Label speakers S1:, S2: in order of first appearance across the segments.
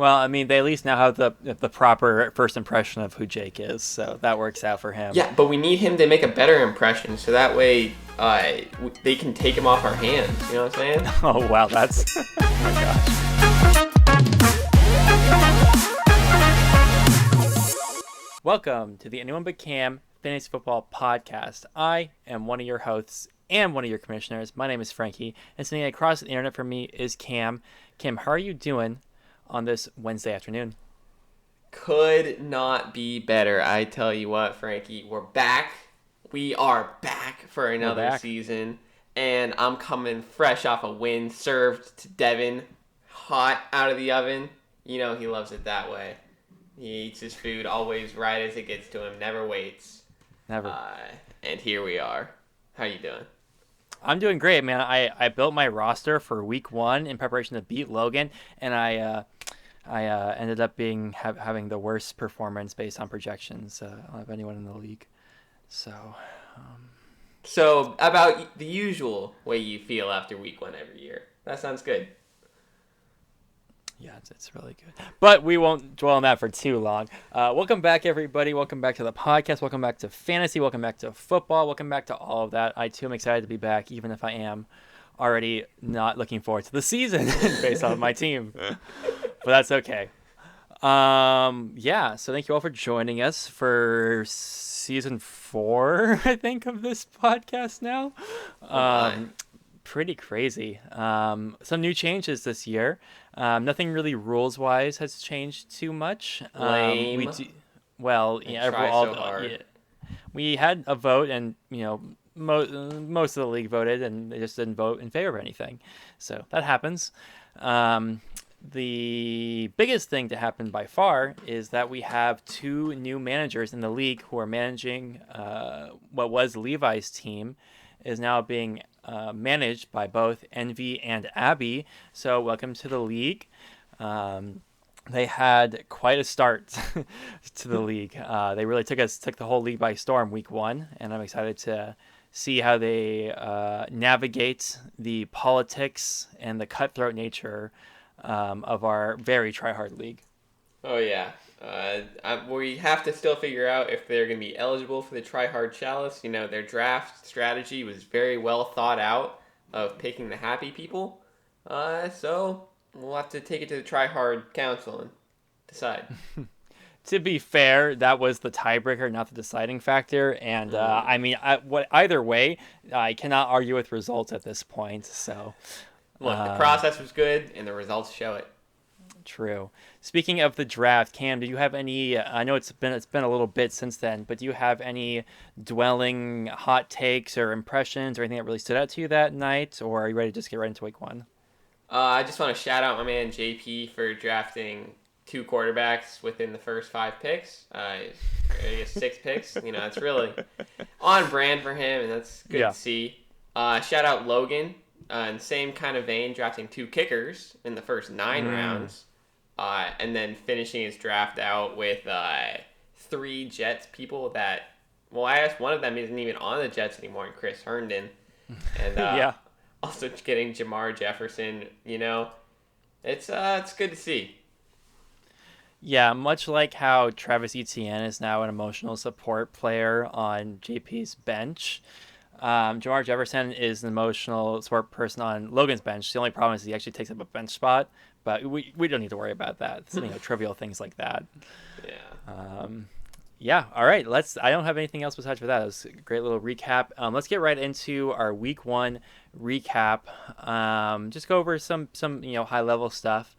S1: Well, I mean, they at least now have the proper first impression of who Jake is, so that works out for him.
S2: Yeah, but we need him to make a better impression, so that way they can take him off our hands. You know what I'm saying?
S1: Oh wow, that's oh my gosh. Welcome to the Anyone But Cam Fantasy Football Podcast. I am one of your hosts and one of your commissioners. My name is Frankie, and sitting across the internet from me is Cam. Cam, how are you doing on this Wednesday afternoon?
S2: Could not be better. I tell you what, Frankie, we're back. We are back for another season, and I'm coming fresh off a win served to Devin, hot out of the oven. You know he loves it that way. He eats his food always right as it gets to him, never waits.
S1: Never.
S2: And here we are. How you doing?
S1: I'm doing great, man. I built my roster for week 1 in preparation to beat Logan, and I ended up having the worst performance based on projections of anyone in the league. So
S2: about the usual way you feel after week 1 every year. That sounds good.
S1: Yeah, it's really good. But we won't dwell on that for too long. Welcome back, everybody. Welcome back to the podcast. Welcome back to fantasy. Welcome back to football. Welcome back to all of that. I, too, am excited to be back, even if I am already not looking forward to the season based on my team. But that's okay. Yeah, so thank you all for joining us for season 4, I think, of this podcast now. Pretty crazy. Some new changes this year. Nothing really rules-wise has changed too much.
S2: Lame.
S1: We had a vote, and most of the league voted, and they just didn't vote in favor of anything. So that happens. The biggest thing to happen by far is that we have 2 new managers in the league who are managing what was Levi's team is now being managed by both Envy and Abby. So welcome to the league. They had quite a start to the league. They really took the whole league by storm week 1, and I'm excited to see how they navigate the politics and the cutthroat nature of our very try-hard league.
S2: Oh, yeah. We have to still figure out if they're going to be eligible for the Try-Hard Chalice. You know, their draft strategy was very well thought out of picking the happy people. So we'll have to take it to the Try-Hard Council and decide.
S1: To be fair, that was the tiebreaker, not the deciding factor. And either way, I cannot argue with results at this point. So,
S2: look, the process was good, and the results show it.
S1: True. Speaking of the draft, Cam, do you have any? I know it's been a little bit since then, but do you have any dwelling hot takes or impressions or anything that really stood out to you that night, or are you ready to just get right into week 1?
S2: I just want to shout out my man JP for drafting 2 quarterbacks within the first 5 picks. I guess 6 picks. You know, it's really on brand for him, and that's good to see. Shout out Logan. In the same kind of vein, drafting 2 kickers in the first 9 rounds, and then finishing his draft out with 3 Jets people that, well, I guess one of them isn't even on the Jets anymore, and Chris Herndon, and also getting Jamar Jefferson. You know, it's good to see.
S1: Yeah, much like how Travis Etienne is now an emotional support player on JP's bench. Jamar Jefferson is an emotional support person on Logan's bench. The only problem is he actually takes up a bench spot, but we don't need to worry about that. It's, trivial things like that. Yeah. All right. I don't have anything else besides for that. It was a great little recap. Let's get right into our week 1 recap. Just go over some high level stuff.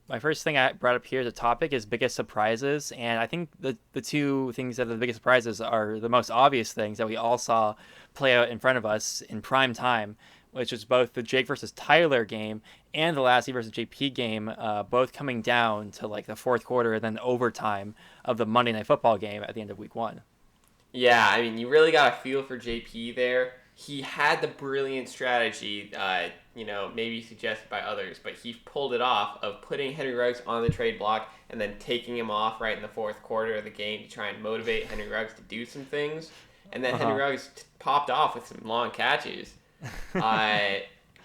S1: My first thing I brought up here as a topic is biggest surprises, and I think the 2 things that are the biggest surprises are the most obvious things that we all saw play out in front of us in prime time, which is both the Jake versus Tyler game and the Lassie versus JP game, both coming down to like the 4th quarter and then overtime of the Monday Night Football game at the end of week 1.
S2: Yeah, I mean, you really got a feel for JP there. He had the brilliant strategy, maybe suggested by others, but he pulled it off of putting Henry Ruggs on the trade block and then taking him off right in the 4th quarter of the game to try and motivate Henry Ruggs to do some things. And then Henry Ruggs popped off with some long catches. But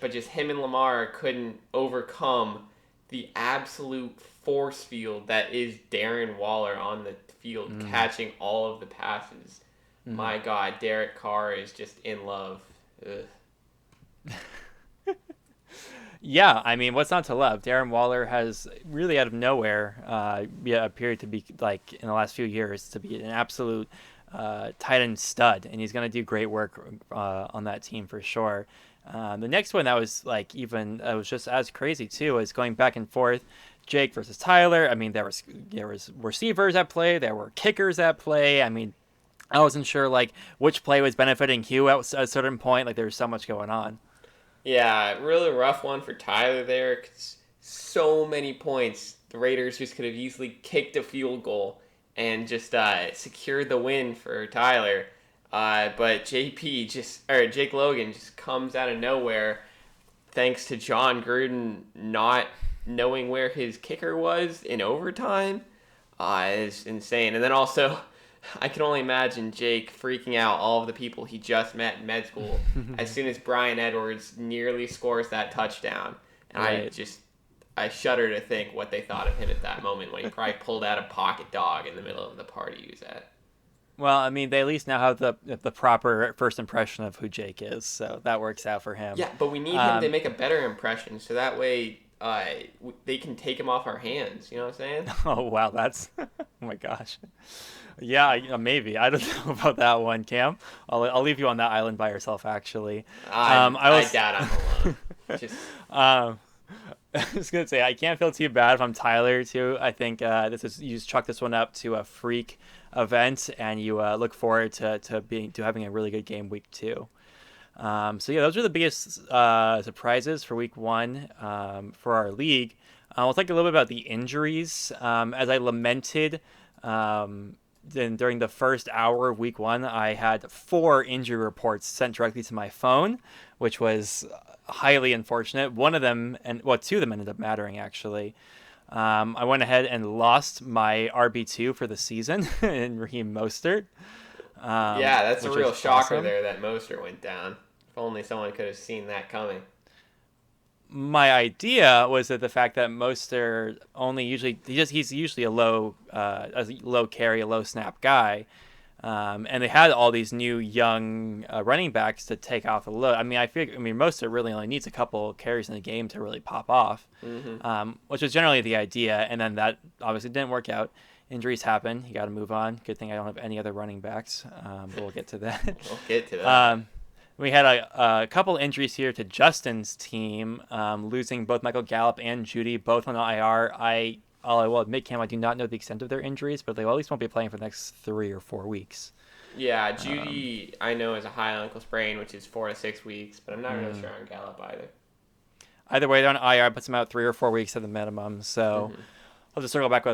S2: just him and Lamar couldn't overcome the absolute force field that is Darren Waller on the field, catching all of the passes. My God, Derek Carr is just in love. Ugh.
S1: Yeah, I mean, what's not to love? Darren Waller has really out of nowhere, appeared to be like in the last few years to be an absolute tight end stud, and he's going to do great work on that team for sure. The next one that was like even was just as crazy too is going back and forth, Jake versus Tyler. I mean, there was receivers at play, there were kickers at play. I mean, I wasn't sure like which play was benefiting who at a certain point. Like there was so much going on.
S2: Yeah, really rough one for Tyler there. 'Cause so many points. The Raiders just could have easily kicked a field goal and just secured the win for Tyler. But Jake Logan just comes out of nowhere thanks to John Gruden not knowing where his kicker was in overtime. Is insane. And then also, I can only imagine Jake freaking out all of the people he just met in med school as soon as Brian Edwards nearly scores that touchdown. And
S1: Right.
S2: I shudder to think what they thought of him at that moment when he probably pulled out a pocket dog in the middle of the party he was at.
S1: Well, I mean, they at least now have the proper first impression of who Jake is, so that works out for him.
S2: Yeah, but we need him to make a better impression so that way they can take him off our hands. You know what I'm saying?
S1: Oh wow, that's oh my gosh. Yeah, maybe I don't know about that one, Cam. I'll leave you on that island by yourself. Actually, I
S2: I
S1: was
S2: doubt I'm alone. Just
S1: um, I was gonna say I can't feel too bad if I'm Tyler too. I think this is you just chalk this one up to a freak event, and you look forward to having a really good game week 2. So yeah, those are the biggest surprises for week 1 for our league. We'll talk a little bit about the injuries. As I lamented, then during the first hour of week 1, I had 4 injury reports sent directly to my phone, which was highly unfortunate. One of them, and well, 2 of them ended up mattering actually. I went ahead and lost my RB2 for the season in Raheem Mostert,
S2: yeah, that's a
S1: which
S2: real
S1: was
S2: shocker
S1: awesome.
S2: there that Mostert went down. If only someone could have seen that coming.
S1: My idea was that the fact that Mostert only usually he's usually a low carry, a low snap guy, and they had all these new young running backs to take off the load. I mean, Mostert really only needs a couple carries in the game to really pop off,
S2: Mm-hmm.
S1: which was generally the idea, and then that obviously didn't work out. Injuries happen. You got to move on. Good thing I don't have any other running backs, but we'll get to that.
S2: We'll get to that.
S1: We had a couple injuries here to Justin's team, losing both Michael Gallup and Judy, both on IR. I will admit, Cam, I do not know the extent of their injuries, but they at least won't be playing for the next 3 or 4 weeks.
S2: Yeah, Judy, I know is a high ankle sprain, which is 4 to 6 weeks, but I'm not really
S1: Mm.
S2: sure on Gallup either.
S1: Either way, they're on IR, puts them out 3 or 4 weeks at the minimum. So
S2: Mm-hmm.
S1: I'll just circle back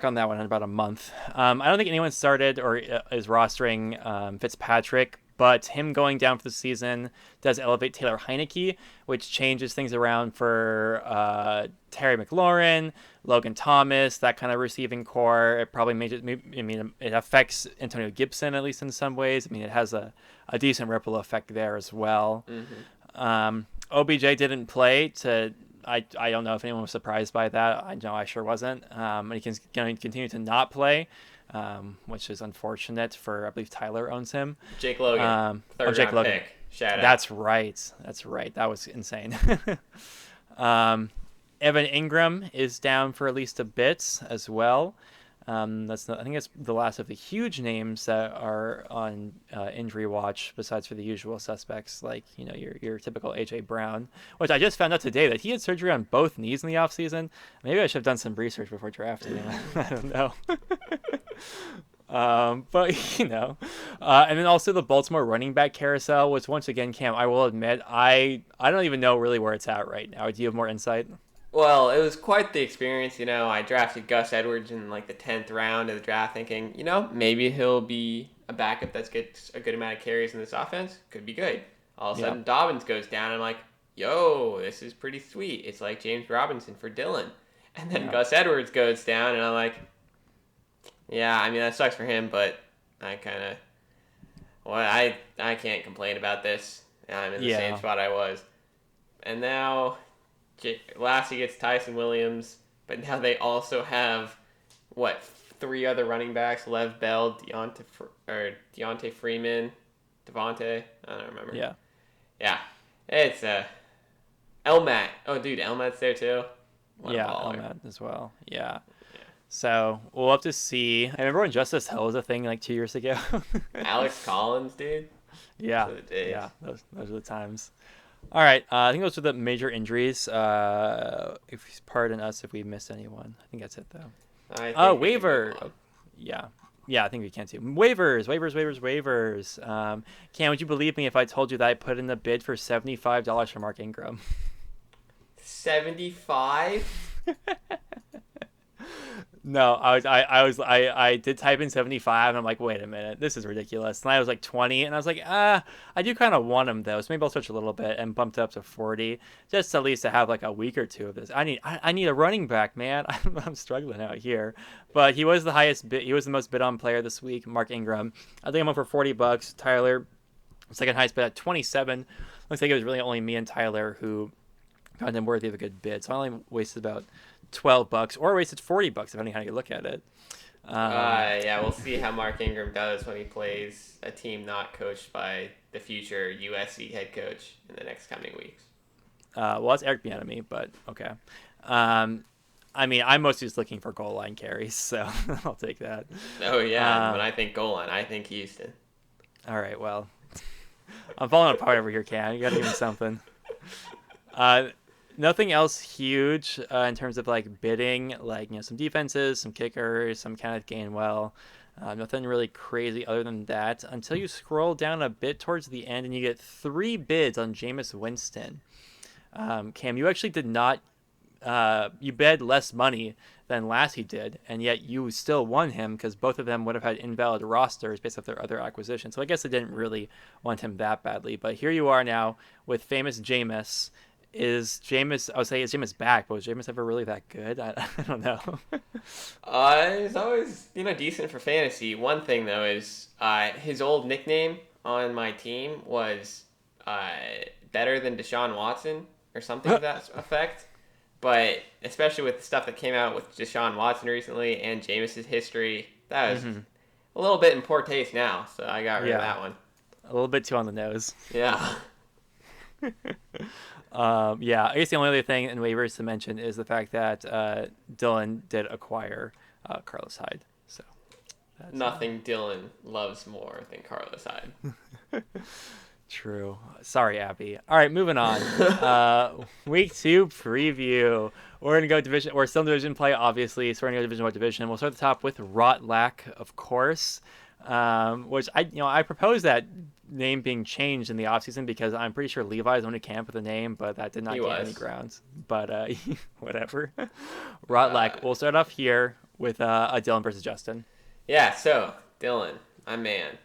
S1: on that one in about a month. I don't think anyone started or is rostering Fitzpatrick, but him going down for the season does elevate Taylor Heineke, which changes things around for Terry McLaurin, Logan Thomas, that kind of receiving core. It probably makes it. I mean, it affects Antonio Gibson at least in some ways. I mean, it has a decent ripple effect there as well.
S2: Mm-hmm.
S1: OBJ didn't play to. I don't know if anyone was surprised by that. I know I sure wasn't. And he can continue to not play, which is unfortunate for, I believe Tyler owns him.
S2: Jake Logan,
S1: Jake
S2: round
S1: Logan.
S2: pick. Shout out.
S1: That's right. That's right. That was insane. Evan Ingram is down for at least a bit as well. I think that's the last of the huge names that are on injury watch, besides for the usual suspects like your typical AJ Brown, which I just found out today that he had surgery on both knees in the offseason. Maybe I should have done some research before drafting him. I don't know. But and then also the Baltimore running back carousel, which once again, Cam, I will admit, I don't even know really where it's at right now. Do you have more insight?
S2: Well, it was quite the experience. I drafted Gus Edwards in like the 10th round of the draft, thinking, maybe he'll be a backup that gets a good amount of carries in this offense. Could be good. All of a sudden, Dobbins goes down. I'm like, yo, this is pretty sweet. It's like James Robinson for Dylan. And then Gus Edwards goes down, and I'm like, yeah, I mean, that sucks for him, but I can't complain about this. I'm in the same spot I was. And now Lassie gets Tyson Williams, but now they also have what, three other running backs: Lev Bell, Deontay Freeman, Devontae. I don't remember.
S1: Yeah.
S2: Yeah, it's Elmat. Oh, dude, Elmat's there too. What a
S1: Yeah,
S2: baller.
S1: Elmat as well. Yeah.
S2: Yeah.
S1: So we'll have to see. I remember when Justice Hill was a thing like 2 years ago.
S2: Alex Collins, dude.
S1: Yeah.
S2: Those are the days.
S1: Yeah. Those are the times. All right. I think those are the major injuries. If pardon us if we missed anyone. I think that's it though.
S2: I think we can move
S1: Waiver.
S2: on.
S1: Yeah. Yeah, I think we can too. Waivers. Cam, would you believe me if I told you that I put in a bid for $75 for Mark Ingram?
S2: 75.
S1: No, I did type in 75 and I'm like, wait a minute, this is ridiculous. And I was like 20 and I was like, I do kind of want him though. So maybe I'll switch a little bit and bump it up to 40 just at least to have like a week or two of this. I need a running back, man. I'm struggling out here. But he was the highest bid. He was the most bid on player this week, Mark Ingram. I think I'm up for $40. Tyler, second highest bid at 27. Looks like it was really only me and Tyler who found him worthy of a good bid. So I only wasted about $12 or wasted $40 depending on how you look at it.
S2: Yeah, we'll see how Mark Ingram does when he plays a team not coached by the future USC head coach in the next coming weeks.
S1: Well, that's Eric Bieniemy, but okay. I mean, I'm mostly just looking for goal line carries, so I'll take that.
S2: Oh yeah, when I think goal line, I think Houston.
S1: All right, well, I'm falling apart over here, Cam. You gotta give me something. Nothing else huge in terms of like bidding, like some defenses, some kickers, some Kenneth Gainwell. Nothing really crazy other than that until you scroll down a bit towards the end and you get 3 bids on Jameis Winston. Cam, you actually did not. You bid less money than Lassie did, and yet you still won him because both of them would have had invalid rosters based off their other acquisitions. So I guess they didn't really want him that badly. But here you are now with famous Jameis. Is Jameis back, but was Jameis ever really that good? I don't know.
S2: He's always decent for fantasy. One thing though is his old nickname on my team was better than Deshaun Watson or something to that effect. But especially with the stuff that came out with Deshaun Watson recently and Jameis's history, that was a little bit in poor taste now. So I got rid of that one.
S1: A little bit too on the nose.
S2: Yeah.
S1: Yeah, I guess the only other thing in waivers to mention is the fact that Dylan did acquire Carlos Hyde. So
S2: that's nothing Dylan loves more than Carlos Hyde.
S1: True. Sorry, Abby. All right, moving on. Week 2 preview. We're gonna go division. We're still in division play, obviously. So we're gonna go division by division. We'll start at the top with Rotlack, of course. Which I proposed that name being changed in the offseason because I'm pretty sure Levi's owned a camp with the name, but that did not gain any grounds. But whatever. Rotlack. We'll start off here with a Dylan versus Justin.
S2: Yeah. So Dylan, my man.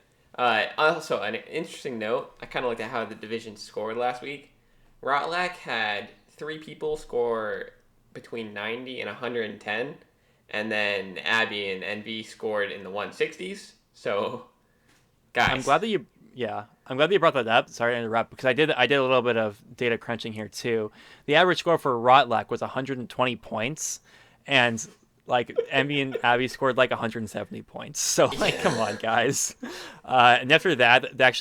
S2: Also, an interesting note. I kind of looked at how the division scored last week. Rotlack had 3 people score between 90 and 110, and then Abby and NB scored in the 160s. So, guys,
S1: I'm glad that you brought that up. Sorry to interrupt because I did a little bit of data crunching here too. The average score for Rotlack was 120 points, and like Emmy and Abby scored like 170 points. So like, come on, guys. And after that, that's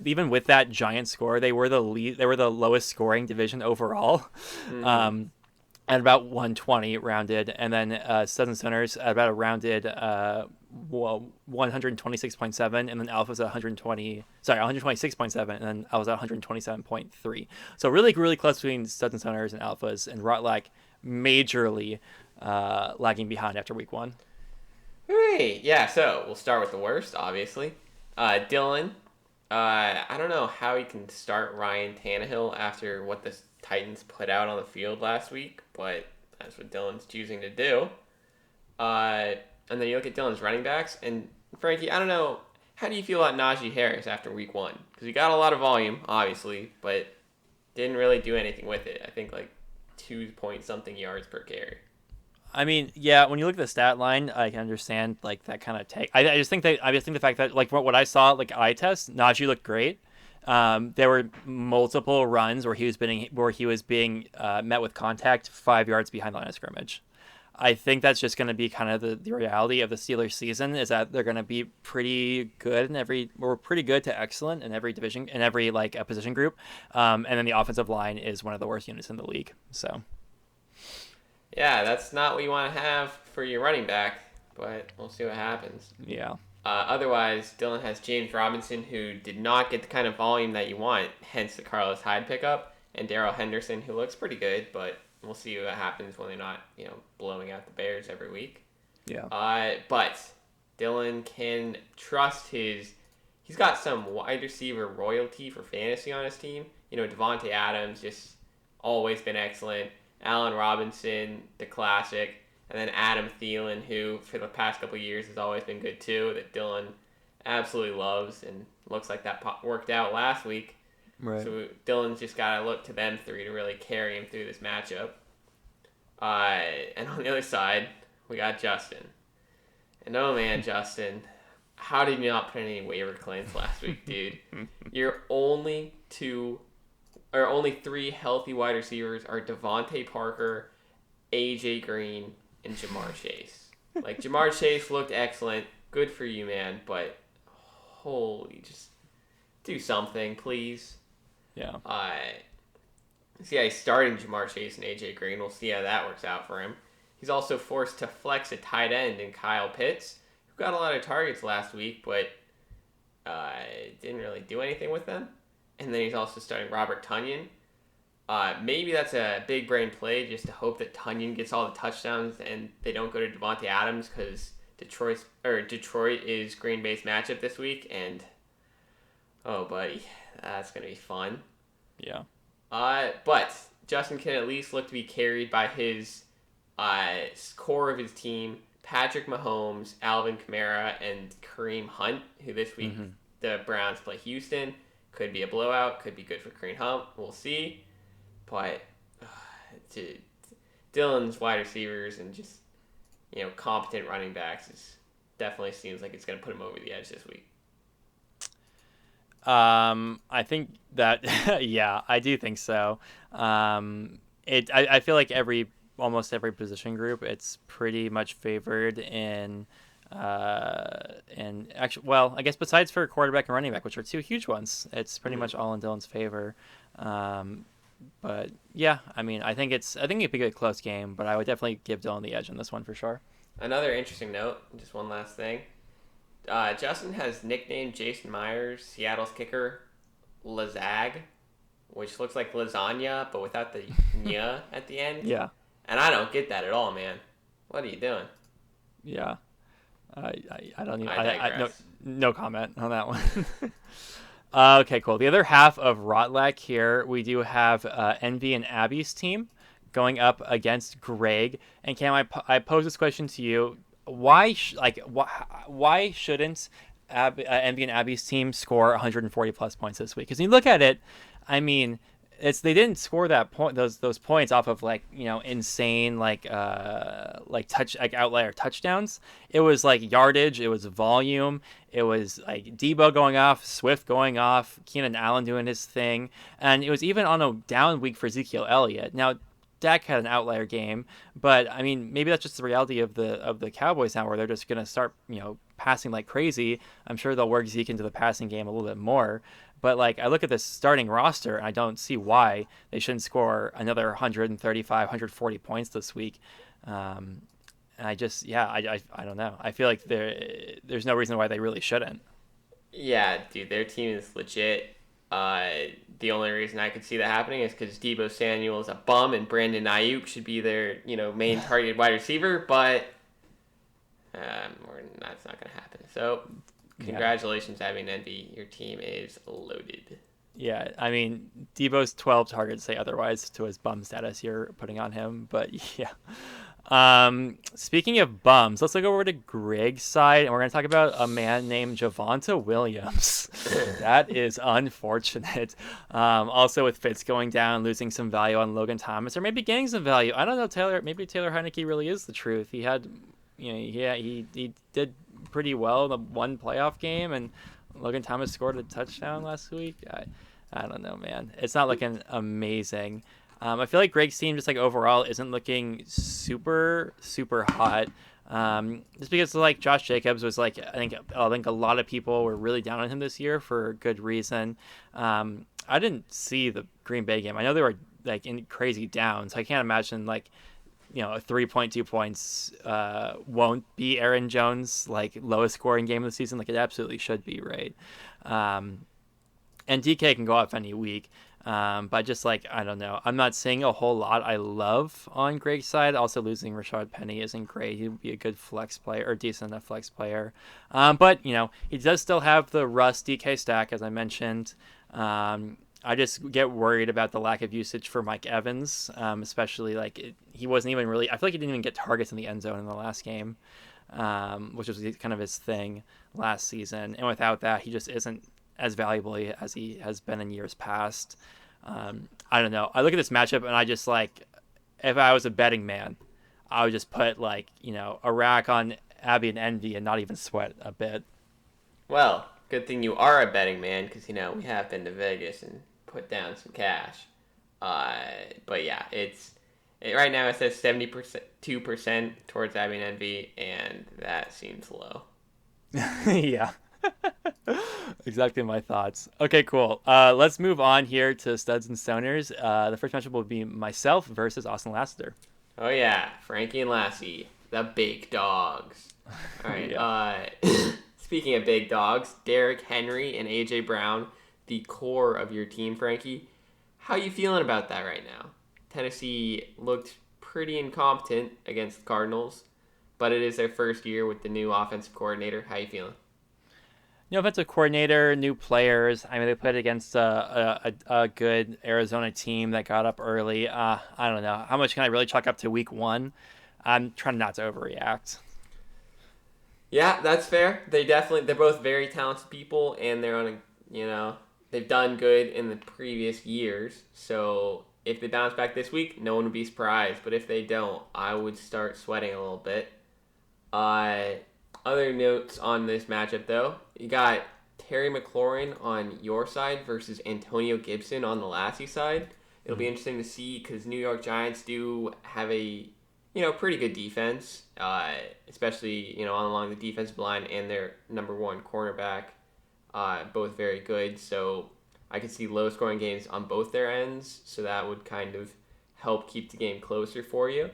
S1: even with that giant score, they were the lowest scoring division overall. At about 120 rounded, and then Southern Centers at about a rounded 126.7, and then Alpha's at 126.7, and then I was at 127.3. So really, really close between Southern Centers and Alphas, and Rotlack majorly lagging behind after week 1.
S2: Hey, yeah. So we'll start with the worst, obviously. Dylan. I don't know how he can start Ryan Tannehill after what the Titans put out on the field last week, but that's what Dylan's choosing to do. And then you look at Dylan's running backs, and Frankie, I don't know, how do you feel about Najee Harris after week 1? Because he got a lot of volume, obviously, but didn't really do anything with it. I think like 2-point-something yards per carry.
S1: I mean, yeah, when you look at the stat line, I can understand like that kind of take. I just think the fact that like what I saw like eye test, Najee looked great. There were multiple runs where he was being met with contact 5 yards behind the line of scrimmage. I think that's just going to be kind of the reality of the Steelers season, is that they're going to be pretty good pretty good to excellent in every division, in every like position group. And then the offensive line is one of the worst units in the league. So
S2: Yeah, that's not what you want to have for your running back, but we'll see what happens.
S1: yeah.
S2: Otherwise, Dylan has James Robinson, who did not get the kind of volume that you want, hence the Carlos Hyde pickup, and Darrell Henderson, who looks pretty good, but we'll see what happens when they're not, blowing out the Bears every week.
S1: Yeah.
S2: But Dylan can trust he's got some wide receiver royalty for fantasy on his team. Devontae Adams, just always been excellent. Allen Robinson, the classic. And then Adam Thielen, who for the past couple of years has always been good too, that Dylan absolutely loves, and looks like that worked out last week.
S1: Right.
S2: So Dylan's just got to look to them three to really carry him through this matchup. And on the other side, we got Justin. And oh man, Justin, how did you not put any waiver claims last week, dude? Your only three healthy wide receivers are Devontae Parker, AJ Green, and Jamar Chase. Like, Jamar Chase looked excellent. Good for you, man. But holy, just do something, please.
S1: Yeah.
S2: He's starting Jamar Chase and AJ Green. We'll see how that works out for him. He's also forced to flex a tight end in Kyle Pitts, who got a lot of targets last week, but didn't really do anything with them. And then he's also starting Robert Tonyan. Maybe that's a big brain play, just to hope that Tonyan gets all the touchdowns and they don't go to Devontae Adams, because Detroit is Green Bay's matchup this week, and oh buddy, that's gonna be fun.
S1: Yeah.
S2: But Justin can at least look to be carried by his core of his team: Patrick Mahomes, Alvin Kamara, and Kareem Hunt, who this week the Browns play Houston. Could be a blowout, could be good for Kareem Hunt. We'll see. But Dylan's wide receivers and just competent running backs definitely seems like it's going to put him over the edge this week.
S1: I think that yeah, I do think so. I feel like almost every position group, it's pretty much favored in and actually, well, I guess besides for quarterback and running back, which are two huge ones, it's pretty much all in Dylan's favor. But yeah, I mean, I think it'd be a close game, but I would definitely give Dylan the edge on this one for sure.
S2: Another interesting note, just one last thing. Justin has nicknamed Jason Myers, Seattle's kicker, Lazag, which looks like lasagna, but without the nya at the end.
S1: Yeah.
S2: And I don't get that at all, man. What are you doing?
S1: Yeah. I don't even. No comment on that one. Okay, cool. The other half of Rotlack here, we do have Envy and Abby's team going up against Greg. And Cam, I pose this question to you: why shouldn't Envy and Abby's team score 140 plus points this week? Because when you look at it, I mean, they didn't score those points off of insane outlier touchdowns. It was like yardage, it was volume, it was like Debo going off, Swift going off, Keenan Allen doing his thing, and it was even on a down week for Ezekiel Elliott. Now Dak had an outlier game, but I mean, maybe that's just the reality of the Cowboys now, where they're just gonna start passing like crazy. I'm sure they'll work Zeke into the passing game a little bit more. But I look at this starting roster, and I don't see why they shouldn't score another 135, 140 points this week. And I don't know. I feel like there's no reason why they really shouldn't.
S2: Yeah, dude, their team is legit. The only reason I could see that happening is because Deebo Samuel is a bum and Brandon Ayuk should be their main targeted wide receiver, but that's not going to happen. So congratulations, Abby and Envy. Your team is loaded.
S1: Yeah, I mean, Debo's 12 targets say otherwise to his bum status you're putting on him, but yeah. Speaking of bums, let's look over to Greg's side, and we're going to talk about a man named Javonte Williams. That is unfortunate. Also with Fitz going down, losing some value on Logan Thomas, or maybe gaining some value. I don't know, maybe Taylor Heineke really is the truth. He had, he did pretty well in the one playoff game, and Logan Thomas scored a touchdown last week. I don't know, man. It's not looking amazing. I feel like Greg's team just like overall isn't looking super super hot. Just because like Josh Jacobs was like I think a lot of people were really down on him this year for good reason. I didn't see the Green Bay game. I know they were like in crazy down, so I can't imagine like a 3.2 points won't be Aaron Jones like lowest scoring game of the season. Like it absolutely should be, right? And DK can go off any week. But just like, I don't know. I'm not seeing a whole lot I love on Greg's side. Also, losing Rashad Penny isn't great. He would be a good flex player or decent enough flex player. But, he does still have the Russ DK stack, as I mentioned. I just get worried about the lack of usage for Mike Evans, especially like he wasn't even really. I feel like he didn't even get targets in the end zone in the last game, which was kind of his thing last season. And without that, he just isn't as valuable as he has been in years past. I don't know. I look at this matchup and I just like, if I was a betting man, I would just put like, a rack on Abby and Envy and not even sweat a bit.
S2: Well, good thing you are a betting man because, we have been to Vegas and put down some cash. But yeah, right now it says 72% towards Abby and Envy, and that seems low.
S1: Yeah. Exactly my thoughts. Okay, cool. Let's move on here to Studs and Stoners. The first matchup will be myself versus Austin Lassiter.
S2: Oh yeah, Frankie and Lassie, the big dogs. All right. Yeah. Speaking of big dogs, Derrick Henry and AJ Brown, the core of your team, Frankie. How you feeling about that right now? Tennessee looked pretty incompetent against the Cardinals, but it is their first year with the new offensive coordinator. How you feeling?
S1: New offensive coordinator, new players. I mean, they played against a good Arizona team that got up early. I don't know. How much can I really chalk up to week one? I'm trying not to overreact.
S2: Yeah, that's fair. They're both very talented people, and they're on they've done good in the previous years. So if they bounce back this week, no one would be surprised. But if they don't, I would start sweating a little bit. Other notes on this matchup, though. You got Terry McLaurin on your side versus Antonio Gibson on the Lassie side. It'll be interesting to see because New York Giants do have a pretty good defense, especially along the defensive line and their number one cornerback, both very good. So I could see low scoring games on both their ends. So that would kind of help keep the game closer for you.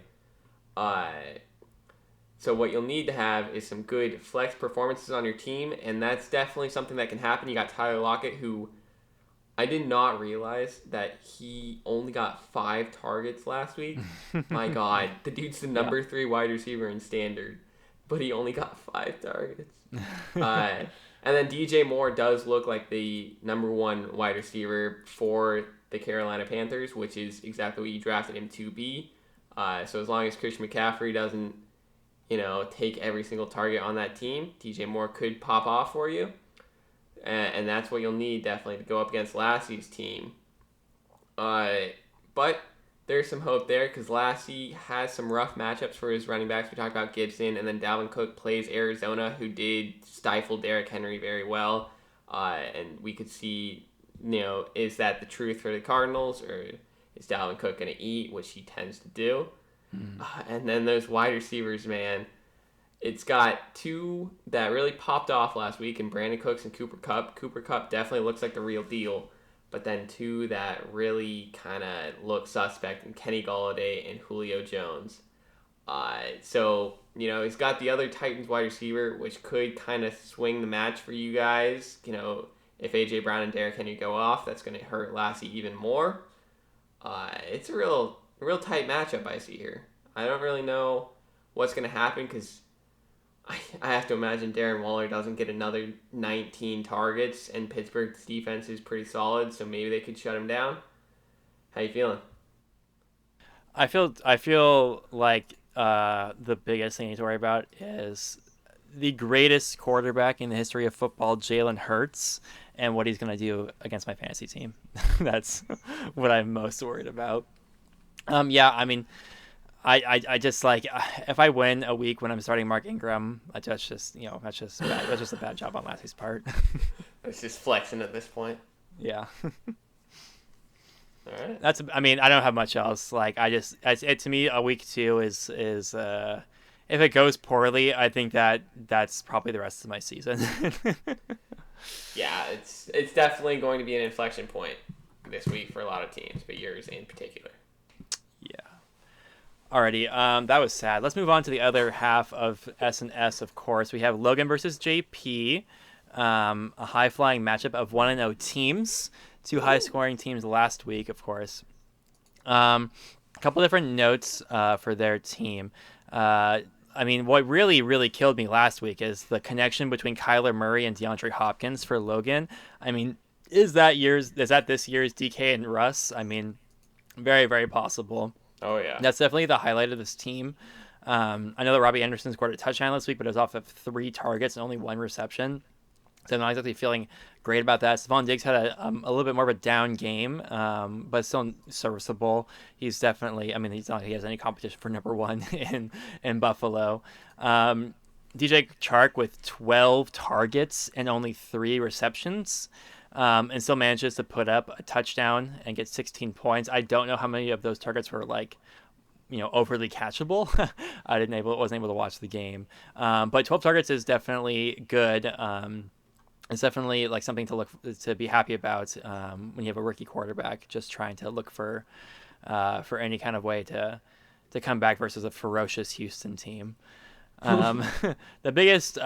S2: So what you'll need to have is some good flex performances on your team, and that's definitely something that can happen. You got Tyler Lockett, who I did not realize that he only got 5 targets last week. My God, the dude's the number 3 wide receiver in standard, but he only got 5 targets. And then DJ Moore does look like the number 1 wide receiver for the Carolina Panthers, which is exactly what you drafted him to be. So as long as Christian McCaffrey doesn't take every single target on that team, DJ Moore could pop off for you. And that's what you'll need, definitely, to go up against Lassie's team. But there's some hope there because Lassie has some rough matchups for his running backs. We talked about Gibson, and then Dalvin Cook plays Arizona, who did stifle Derrick Henry very well. And we could see, is that the truth for the Cardinals, or is Dalvin Cook going to eat, which he tends to do? And then those wide receivers, man. It's got 2 that really popped off last week in Brandon Cooks and Cooper Kupp. Cooper Kupp definitely looks like the real deal. But then 2 that really kind of look suspect in Kenny Golladay and Julio Jones. So, he's got the other Titans wide receiver, which could kind of swing the match for you guys. If A.J. Brown and Derrick Henry go off, that's going to hurt Lassie even more. It's a real tight matchup I see here. I don't really know what's going to happen because I have to imagine Darren Waller doesn't get another 19 targets, and Pittsburgh's defense is pretty solid, so maybe they could shut him down. How you feeling?
S1: I feel like the biggest thing you need to worry about is the greatest quarterback in the history of football, Jalen Hurts, and what he's going to do against my fantasy team. That's what I'm most worried about. Yeah, I mean, I just like if I win a week when I'm starting Mark Ingram, that's just that's just bad. That's just a bad job on Lasse's part.
S2: It's just flexing at this point.
S1: Yeah.
S2: All right.
S1: That's I mean I don't have much else. Like I just it to me a week two is if it goes poorly, I think that's probably the rest of my season.
S2: Yeah, it's definitely going to be an inflection point this week for a lot of teams, but yours in particular.
S1: Yeah. Alrighty, that was sad. Let's move on to the other half of S&S, of course. We have Logan versus JP, a high-flying matchup of 1-0 teams, two high-scoring teams last week, of course. A couple different notes for their team. I mean, what really, really killed me last week is the connection between Kyler Murray and DeAndre Hopkins for Logan. I mean, is that this year's DK and Russ? I mean, very, very possible.
S2: Oh yeah,
S1: That's definitely the highlight of this team. I know that Robbie Anderson scored a touchdown this week, but it was off of 3 targets and only 1 reception. So I'm not exactly feeling great about that. Stephon Diggs had a little bit more of a down game, but still serviceable. He's definitely, I mean, he's not like he has any competition for number 1 in Buffalo. DJ Chark with 12 targets and only 3 receptions. And still manages to put up a touchdown and get 16 points. I don't know how many of those targets were like, overly catchable. Wasn't able to watch the game. But 12 targets is definitely good. It's definitely like something to be happy about when you have a rookie quarterback just trying to look for any kind of way to come back versus a ferocious Houston team. The biggest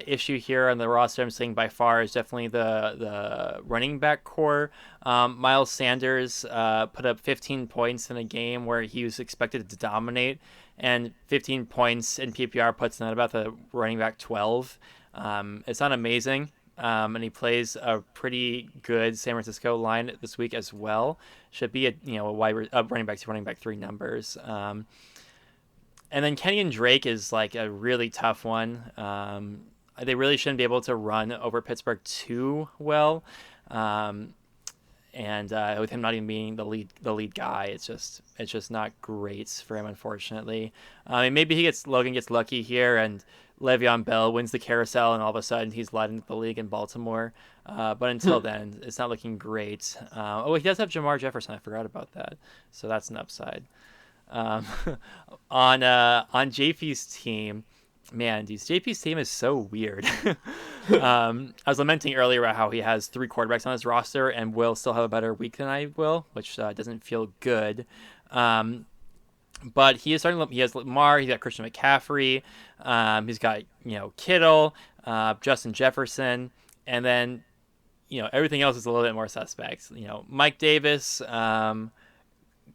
S1: issue here on the roster I'm seeing by far is definitely the running back core. Miles Sanders put up 15 points in a game where he was expected to dominate, and 15 points in PPR puts him at about the running back 12. It's not amazing, and he plays a pretty good San Francisco line this week as well. Should be a running back 2, running back 3 numbers. And then Kenyon Drake is like a really tough one. They really shouldn't be able to run over Pittsburgh too well. And with him not even being the lead guy, it's just not great for him, unfortunately. Maybe Logan gets lucky here and Le'Veon Bell wins the carousel, and all of a sudden he's leading the league in Baltimore. But until then, it's not looking great. He does have Jamar Jefferson. I forgot about that, so that's an upside. On JP's team, man, JP's team is so weird. I was lamenting earlier about how he has 3 quarterbacks on his roster and will still have a better week than I will, which doesn't feel good. But he has Lamar, he's got Christian McCaffrey, he's got Kittle, Justin Jefferson, and then everything else is a little bit more suspect. Mike Davis going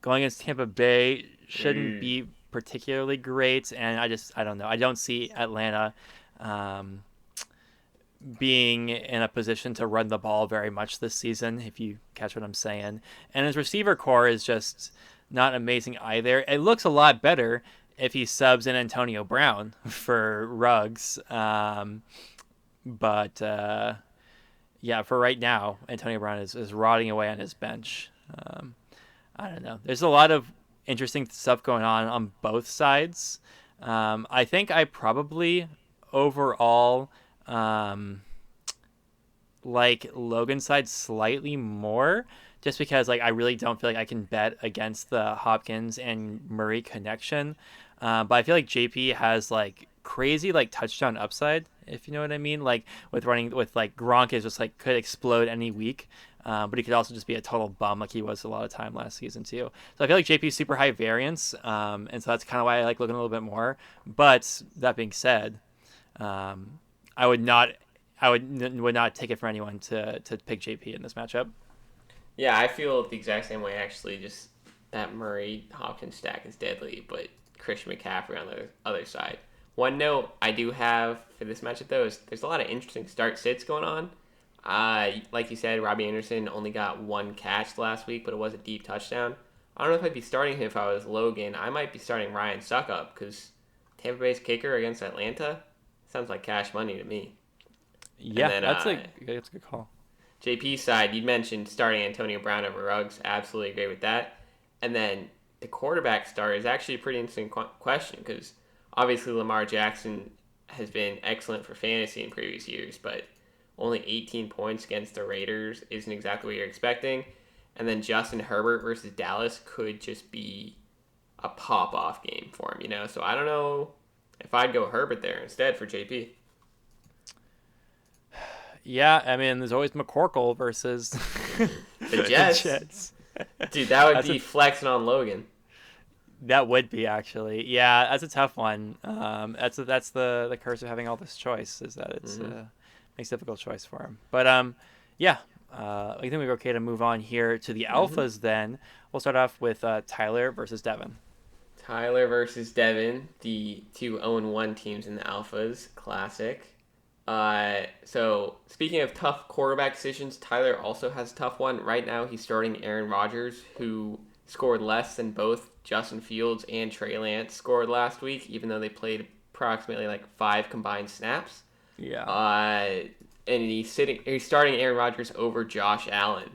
S1: against Tampa Bay shouldn't be particularly great, and I don't know. I don't see Atlanta being in a position to run the ball very much this season, if you catch what I'm saying. And his receiver core is just not amazing either. It looks a lot better if he subs in Antonio Brown for Ruggs. But for right now, Antonio Brown is rotting away on his bench. I don't know. There's a lot of interesting stuff going on both sides. I think I probably overall like Logan's side slightly more, just because I really don't feel like I can bet against the Hopkins and Murray connection. But I feel like JP has crazy touchdown upside, if you know what I mean. With Gronk is just could explode any week. But he could also just be a total bum like he was a lot of time last season too. So I feel like JP is super high variance, and so that's kind of why I like looking a little bit more. But that being said, I would not take it for anyone to pick JP in this matchup.
S2: Yeah, I feel the exact same way actually. Just that Murray Hopkins stack is deadly, but Christian McCaffrey on the other side. One note I do have for this matchup though is there's a lot of interesting start sits going on. Like you said, Robbie Anderson only got 1 catch last week, but it was a deep touchdown. I don't know if I'd be starting him if I was Logan. I might be starting Ryan Suckup because Tampa Bay's kicker against Atlanta sounds like cash money to me.
S1: Yeah, then, that's a good call.
S2: JP's side, you mentioned starting Antonio Brown over Ruggs. Absolutely agree with that. And then the quarterback start is actually a pretty interesting question because obviously Lamar Jackson has been excellent for fantasy in previous years, but only 18 points against the Raiders isn't exactly what you're expecting. And then Justin Herbert versus Dallas could just be a pop-off game for him, So I don't know if I'd go Herbert there instead for JP.
S1: Yeah, I mean, there's always McCorkle versus
S2: the Jets. Dude, that would be flexing on Logan.
S1: That would be, actually. Yeah, that's a tough one. That's the curse of having all this choice, is that it's makes a difficult choice for him. But yeah, I think we're okay to move on here to the alphas. Then we'll start off with Tyler versus Devin.
S2: Tyler versus Devin, the two 0-1 teams in the alphas. Classic. So speaking of tough quarterback decisions, Tyler also has a tough one. Right now, he's starting Aaron Rodgers, who scored less than both Justin Fields and Trey Lance scored last week, even though they played approximately like 5 combined snaps.
S1: Yeah.
S2: And he's starting Aaron Rodgers over Josh Allen.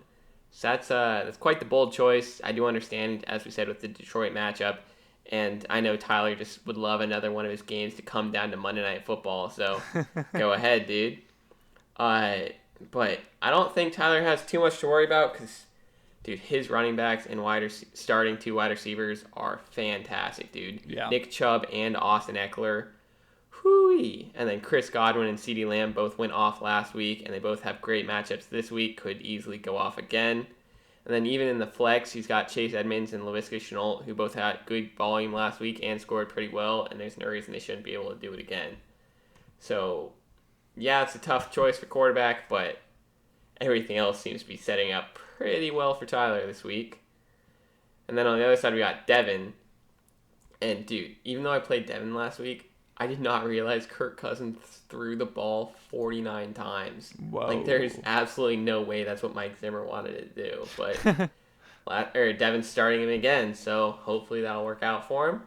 S2: So that's quite the bold choice. I do understand, as we said, with the Detroit matchup. And I know Tyler just would love another one of his games to come down to Monday Night Football. So go ahead, dude. But I don't think Tyler has too much to worry about because, dude, his running backs and starting 2 wide receivers are fantastic, dude.
S1: Yeah.
S2: Nick Chubb and Austin Eckler. Hooey. And then Chris Godwin and CeeDee Lamb both went off last week, and they both have great matchups this week. Could easily go off again. And then even in the flex, he's got Chase Edmonds and Laviska Shenault, who both had good volume last week and scored pretty well, and there's no reason they shouldn't be able to do it again. So, yeah, it's a tough choice for quarterback, but everything else seems to be setting up pretty well for Tyler this week. And then on the other side, we got Devin. And, dude, even though I played Devin last week, I did not realize Kirk Cousins threw the ball 49 times.
S1: Whoa.
S2: Like, there's absolutely no way that's what Mike Zimmer wanted to do. But Devin's starting him again, so hopefully that'll work out for him.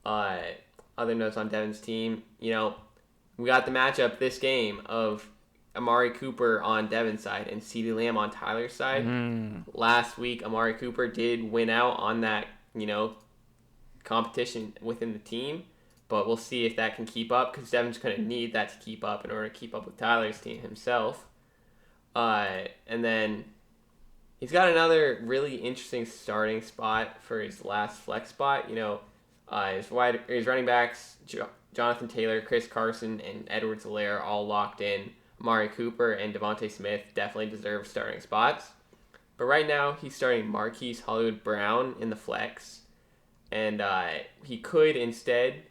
S2: Other notes on Devin's team, we got the matchup this game of Amari Cooper on Devin's side and CeeDee Lamb on Tyler's side. Last week, Amari Cooper did win out on that, competition within the team. But we'll see if that can keep up because Devin's going to need that to keep up in order to keep up with Tyler's team himself. And then he's got another really interesting starting spot for his last flex spot. His running backs, Jonathan Taylor, Chris Carson, and Edwards-Helaire all locked in. Amari Cooper and Devontae Smith definitely deserve starting spots. But right now, he's starting Marquise Hollywood-Brown in the flex. And he could instead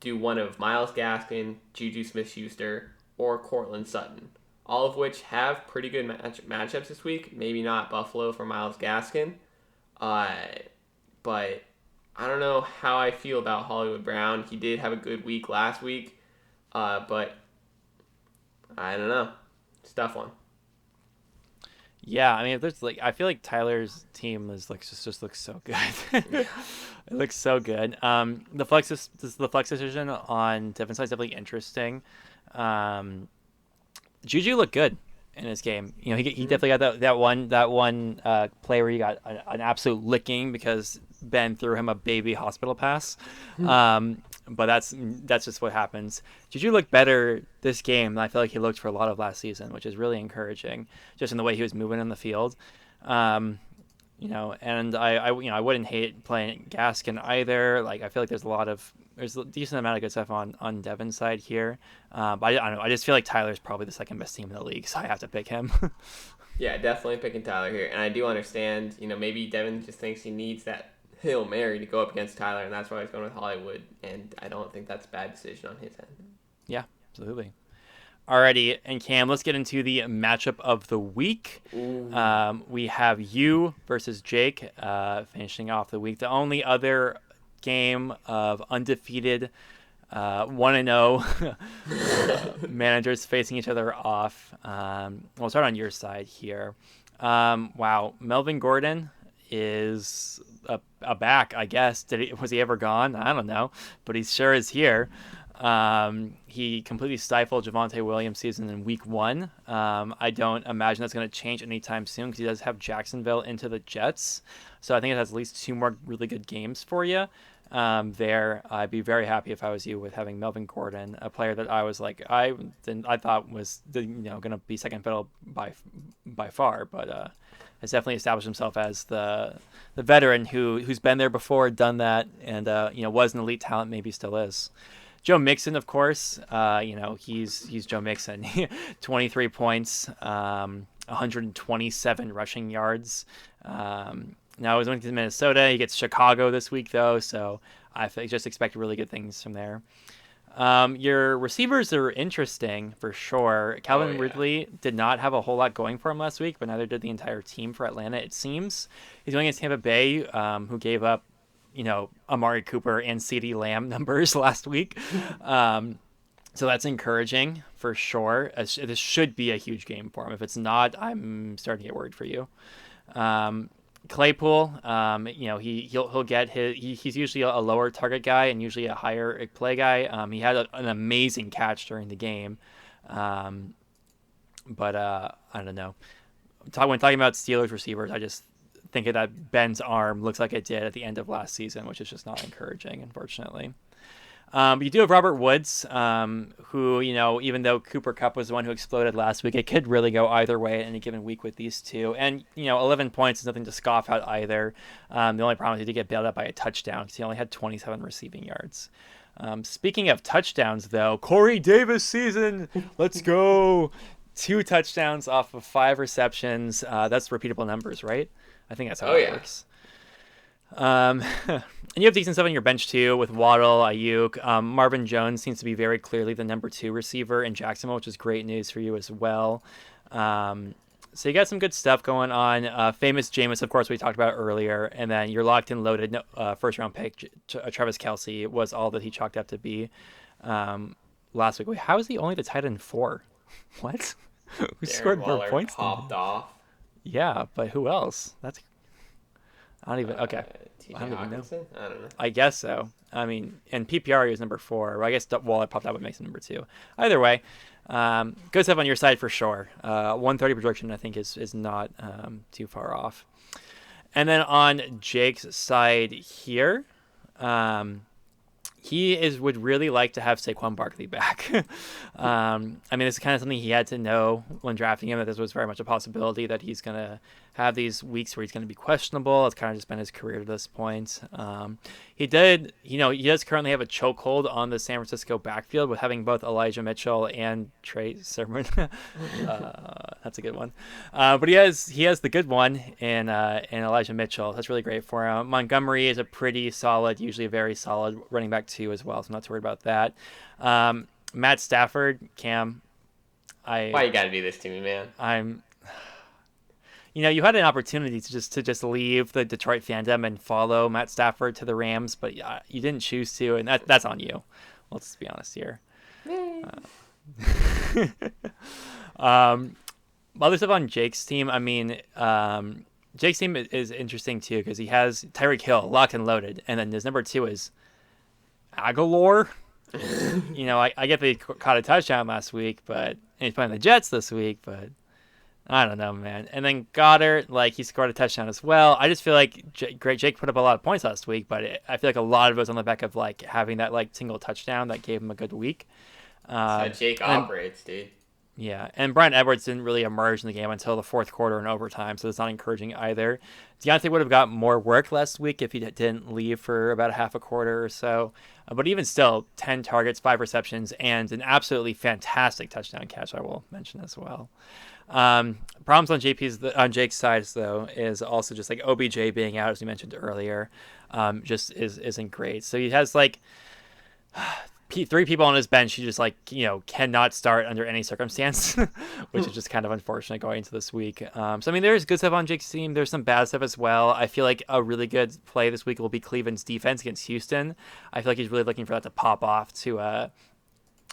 S2: do one of Myles Gaskin, Juju Smith-Schuster, or Courtland Sutton, all of which have pretty good matchups this week. Maybe not Buffalo for Myles Gaskin, but I don't know how I feel about Hollywood Brown. He did have a good week last week, but I don't know. It's a tough one.
S1: Yeah, I mean, I feel like Tyler's team just looks so good. It looks so good. The flex decision on Devin's side is definitely interesting. Juju looked good in his game. He definitely got that one play where he got an absolute licking because Ben threw him a baby hospital pass. But that's just what happens. Juju looked better this game than I feel like he looked for a lot of last season, which is really encouraging, just in the way he was moving in the field. And I wouldn't hate playing Gaskin either. Like, I feel like there's a decent amount of good stuff on Devin's side here. But I don't know. I just feel like Tyler's probably the second best team in the league, so I have to pick him.
S2: Yeah, definitely picking Tyler here. And I do understand, maybe Devin just thinks he needs that Hail Mary to go up against Tyler, and that's why he's going with Hollywood. And I don't think that's a bad decision on his end.
S1: Yeah, absolutely. Alrighty, and Cam, let's get into the matchup of the week. We have you versus Jake finishing off the week. The only other game of undefeated 1-0 managers facing each other off. We'll start on your side here. Wow, Melvin Gordon is a back, I guess. Was he ever gone? I don't know, but he sure is here. He completely stifled Javonte Williams' season in week 1. I don't imagine that's going to change anytime soon because he does have Jacksonville into the Jets. So I think it has at least 2 more really good games for you. There, I'd be very happy if I was you with having Melvin Gordon, a player that I was like I thought was going to be second fiddle by far, but has definitely established himself as the veteran who's been there before, done that, and was an elite talent, maybe still is. Joe Mixon, of course, he's Joe Mixon. 23 points, 127 rushing yards. Now he's going to Minnesota. He gets Chicago this week, though, so I just expect really good things from there. Your receivers are interesting for sure. Calvin Ridley did not have a whole lot going for him last week, but neither did the entire team for Atlanta, it seems. He's going against Tampa Bay, who gave up Amari Cooper and CeeDee Lamb numbers last week. So that's encouraging for sure. This should be a huge game for him. If it's not, I'm starting to get worried for you. Claypool, he'll get he's usually a lower target guy and usually a higher play guy. He had an amazing catch during the game. But I don't know. When talking about Steelers receivers, I just think of that Ben's arm looks like it did at the end of last season, which is just not encouraging, unfortunately. You do have Robert Woods, who, even though Cooper Kupp was the one who exploded last week, it could really go either way at any given week with these two. And, 11 points is nothing to scoff at either. The only problem is he did get bailed out by a touchdown because he only had 27 receiving yards. Speaking of touchdowns, though, Corey Davis season, let's go. 2 touchdowns off of 5 receptions. That's repeatable numbers, right? I think that's how it works. And you have decent stuff on your bench too with Waddle, Ayuk. Marvin Jones seems to be very clearly the number 2 receiver in Jacksonville, which is great news for you as well. So you got some good stuff going on. Famous Jameis, of course, we talked about earlier, and then your locked and loaded first round pick, Travis Kelce, was all that he chalked up to be last week. Wait, how is he only the tight end 4? What? Who scored more points?
S2: Popped off.
S1: Yeah, but who else? I don't even. Okay.
S2: I don't know.
S1: I guess so. I mean, and PPR is number 4. Well, I guess Waller popped out, would make him number 2. Either way, good stuff on your side for sure. 130 projection, I think, is not too far off. And then on Jake's side here, he would really like to have Saquon Barkley back. I mean, this is kind of something he had to know when drafting him, that this was very much a possibility that he's going to have these weeks where he's going to be questionable. It's kind of just been his career to this point. He does currently have a chokehold on the San Francisco backfield with having both Elijah Mitchell and Trey Sermon. That's a good one. But he has the good one in Elijah Mitchell. That's really great for him. Montgomery is a pretty solid, usually a very solid running back 2 as well, so I'm not too worried about that. Matt Stafford, Cam.
S2: Why you got to do this to me, man?
S1: You had an opportunity to just leave the Detroit fandom and follow Matt Stafford to the Rams, but you didn't choose to, and that's on you. Let's be honest here. Other stuff on Jake's team. I mean, Jake's team is interesting too because he has Tyreek Hill locked and loaded, and then his number 2 is Aguilar. I get that he caught a touchdown last week, and he's playing the Jets this week, but I don't know, man. And then Goddard, he scored a touchdown as well. I just feel like Jake put up a lot of points last week, but I feel like a lot of it was on the back of having that single touchdown that gave him a good week.
S2: That's how Jake operates, dude.
S1: Yeah, and Bryan Edwards didn't really emerge in the game until the 4th quarter and overtime, so it's not encouraging either. Deontay would have got more work last week if he didn't leave for about a half a quarter or so. But even still, 10 targets, 5 receptions, and an absolutely fantastic touchdown catch, I will mention as well. Problems on Jake's side, though, is also just OBJ being out, as you mentioned earlier, just isn't great. So he has 3 people on his bench who just cannot start under any circumstance, which is just kind of unfortunate going into this week. So I mean, there's good stuff on Jake's team. There's some bad stuff as well. I feel like a really good play this week will be Cleveland's defense against Houston. I feel like he's really looking for that to pop off to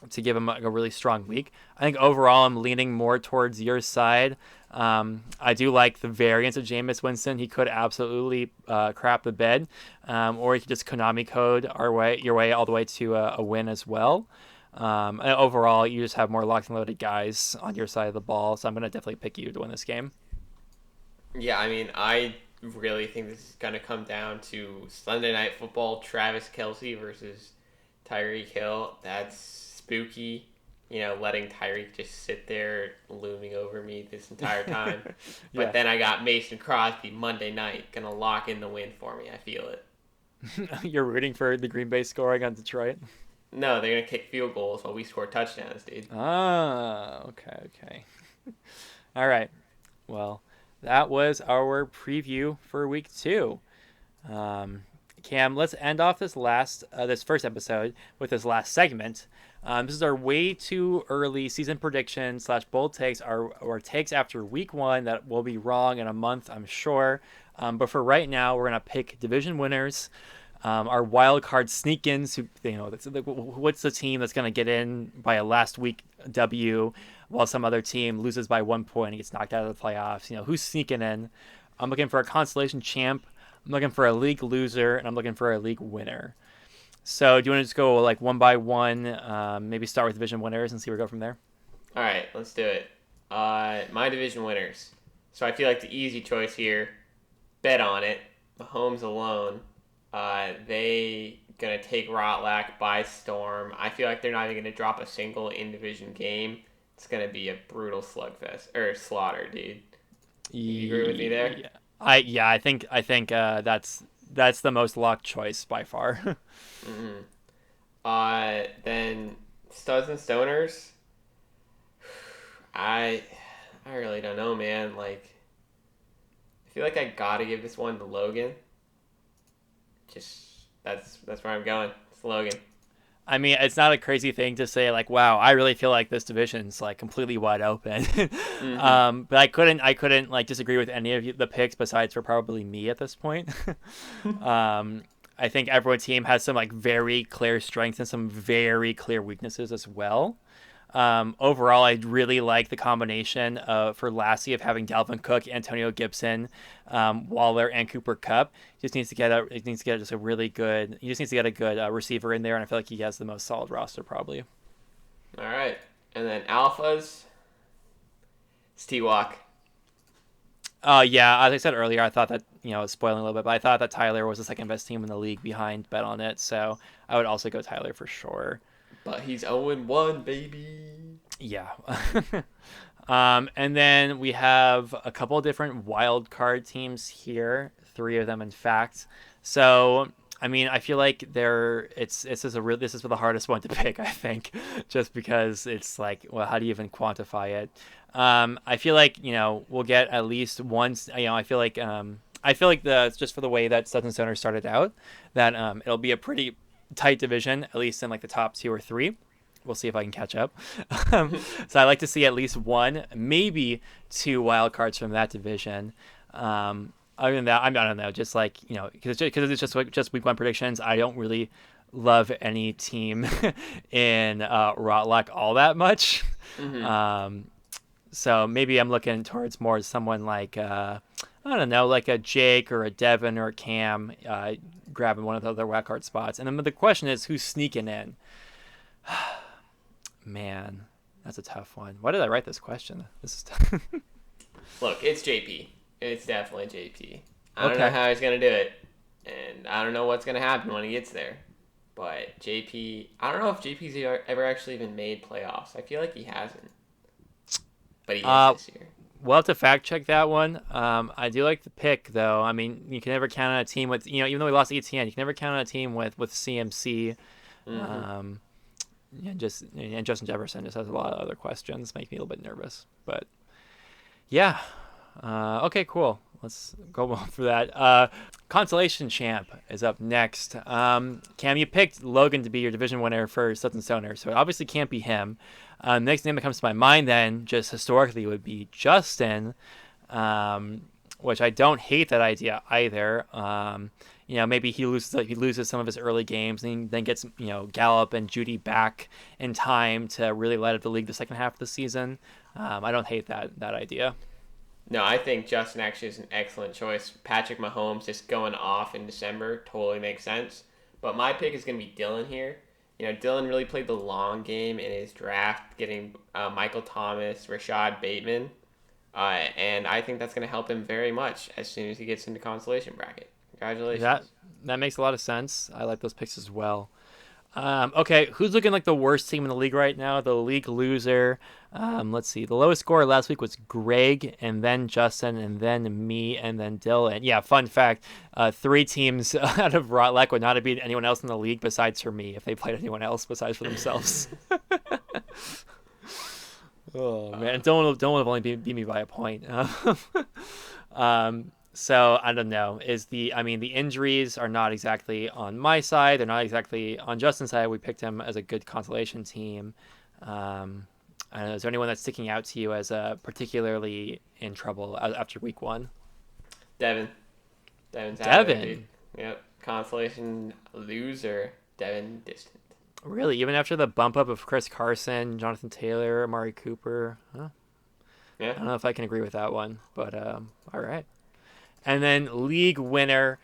S1: to give him like a really strong week. I think overall I'm leaning more towards your side. I do like the variance of Jameis Winston. He could absolutely crap the bed, or he could just Konami code your way all the way to a win as well. And overall, you just have more locked and loaded guys on your side of the ball, so I'm going to definitely pick you to win this game.
S2: Yeah, I mean, I really think this is going to come down to Sunday Night Football, Travis Kelce versus Tyreek Hill. That's spooky. Letting Tyreek just sit there looming over me this entire time.
S1: Yeah.
S2: But then I got Mason Crosby Monday night, going to lock in the win for me. I feel it.
S1: You're rooting for the Green Bay scoring on Detroit?
S2: No, they're going to kick field goals while we score touchdowns, dude.
S1: Ah, okay. All right. Well, that was our preview for week 2. Cam, let's end off this first episode with this last segment. This is our way too early season prediction / bold takes, our takes after week 1 that will be wrong in a month, I'm sure. But for right now, we're gonna pick division winners, our wild card sneak-ins. What's the team that's gonna get in by a last week W, while some other team loses by 1 point and gets knocked out of the playoffs? Who's sneaking in? I'm looking for a consolation champ. I'm looking for a league loser, and I'm looking for a league winner. So do you want to just go like one by one, maybe start with division winners and see where we go from there?
S2: All right, let's do it. My division winners. So I feel like the easy choice here, bet on it. Mahomes alone. They going to take Rotlack by storm. I feel like they're not even going to drop a single in-division game. It's going to be a brutal slugfest, or slaughter, dude. You agree with me there?
S1: Yeah. I think that's the most locked choice by far.
S2: Then studs and stoners. I really don't know, man. Like, I feel like I gotta give this one to Logan. That's where I'm going. It's Logan.
S1: I mean, it's not a crazy thing to say like, wow, I really feel like this division's like completely wide open. But I couldn't like disagree with any of the picks besides for probably me at this point. I think every team has some like very clear strengths and some very clear weaknesses as well. Overall, I really like the combination for Lassie of having Dalvin Cook, Antonio Gibson, Waller, and Cooper Kupp. He just needs to get a good receiver in there, and I feel like he has the most solid roster probably.
S2: All right, and then alphas, it's T-Walk.
S1: Yeah, as I said earlier, I thought that spoiling a little bit, but I thought that Tyler was the second best team in the league behind Bet on It, so I would also go Tyler for sure.
S2: But he's 0-1, baby.
S1: Yeah. And then we have a couple of different wild card teams here, 3 of them in fact. So I mean, I feel like this is the hardest one to pick, I think, just because it's like, well, how do you even quantify it? I feel like we'll get at least once. I feel like just for the way that Studs and Stoners started out, that it'll be a pretty tight division, at least in like the top 2 or 3. We'll see if I can catch up. So I like to see at least 1, maybe 2 wild cards from that division. Other than that, I don't know. Just like because it's just week 1 predictions. I don't really love any team in Rotlock all that much. So maybe I'm looking towards more someone like I don't know, like a Jake or a Devin or a Cam, grabbing one of the other wild card spots. And then the question is, who's sneaking in? Man, that's a tough one. Why did I write this question? This is tough.
S2: Look, it's JP. It's definitely JP. I don't know how he's going to do it, and I don't know what's going to happen when he gets there. But JP, I don't know if JP's ever actually even made playoffs. I feel like he hasn't. But he is this year.
S1: We'll have to fact check that one. I do like the pick, though. I mean, you can never count on a team with, even though we lost ETN, you can never count on a team with CMC. And Justin Jefferson just has a lot of other questions, make me a little bit nervous. But yeah, okay, cool. Let's go on for that. Consolation Champ is up next. Cam, you picked Logan to be your division winner for Studs and Stoners, so it obviously can't be him. The next name that comes to my mind then, just historically, would be Justin, which I don't hate that idea either. maybe he loses some of his early games and then gets, Gallup and Judy back in time to really light up the league the second half of the season. I don't hate that idea.
S2: No, I think Justin actually is an excellent choice. Patrick Mahomes just going off in December totally makes sense. But my pick is going to be Dylan here. Dylan really played the long game in his draft, getting Michael Thomas, Rashad Bateman. And I think that's going to help him very much as soon as he gets into consolation bracket. Congratulations.
S1: That makes a lot of sense. I like those picks as well. Okay, who's looking like the worst team in the league right now? The league loser. Let's see. The lowest score last week was Greg, and then Justin, and then me, and then Dylan. Yeah, fun fact. 3 teams out of Rotleck would not have beat anyone else in the league besides for me if they played anyone else besides for themselves. Oh, man. Don't have only beat me by a point. So I don't know. The injuries are not exactly on my side. They're not exactly on Justin's side. We picked him as a good consolation team. I don't know, is there anyone that's sticking out to you as particularly in trouble after week 1?
S2: Devin's out there, dude. Yep. Consolation loser. Devin Distant.
S1: Really? Even after the bump up of Chris Carson, Jonathan Taylor, Amari Cooper? Huh?
S2: Yeah.
S1: I don't know if I can agree with that one, but all right. And then league winner,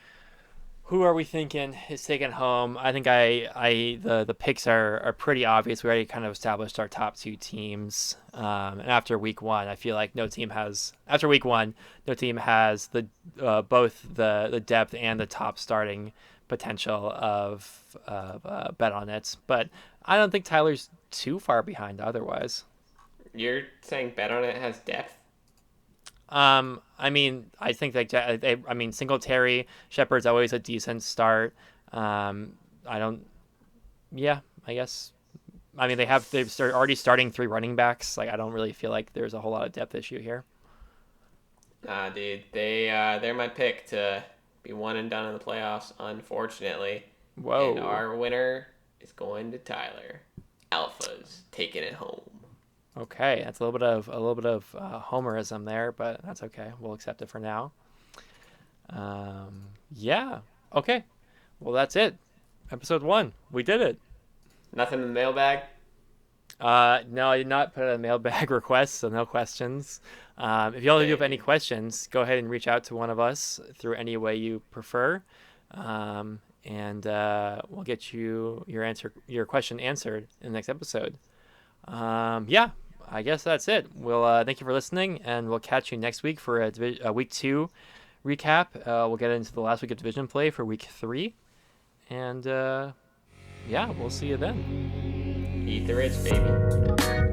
S1: who are we thinking is taking home? I think the picks are pretty obvious. We already kind of established our top 2 teams. And after week 1, I feel like no team has the both the depth and the top starting potential of Bet on It. But I don't think Tyler's too far behind otherwise.
S2: You're saying Bet on It has depth?
S1: I think Singletary, Shepard's always a decent start. I guess. They're already starting 3 running backs. Like, I don't really feel like there's a whole lot of depth issue here.
S2: Nah, dude, they're my pick to be one and done in the playoffs, unfortunately.
S1: Whoa.
S2: And our winner is going to Tyler. Alpha's taking it home.
S1: Okay, that's a little bit of homerism there, but that's okay. We'll accept it for now. Yeah. Okay. Well, that's it. Episode 1. We did it.
S2: Nothing in the mailbag?
S1: No, I did not put a mailbag request, so no questions. If y'all do have any questions, go ahead and reach out to one of us through any way you prefer, and we'll get your question answered in the next episode. Yeah, I guess that's it. We'll thank you for listening, and we'll catch you next week for a week 2 recap. We'll get into the last week of division play for week 3, and yeah, we'll see you then.
S2: Eat the rich, baby.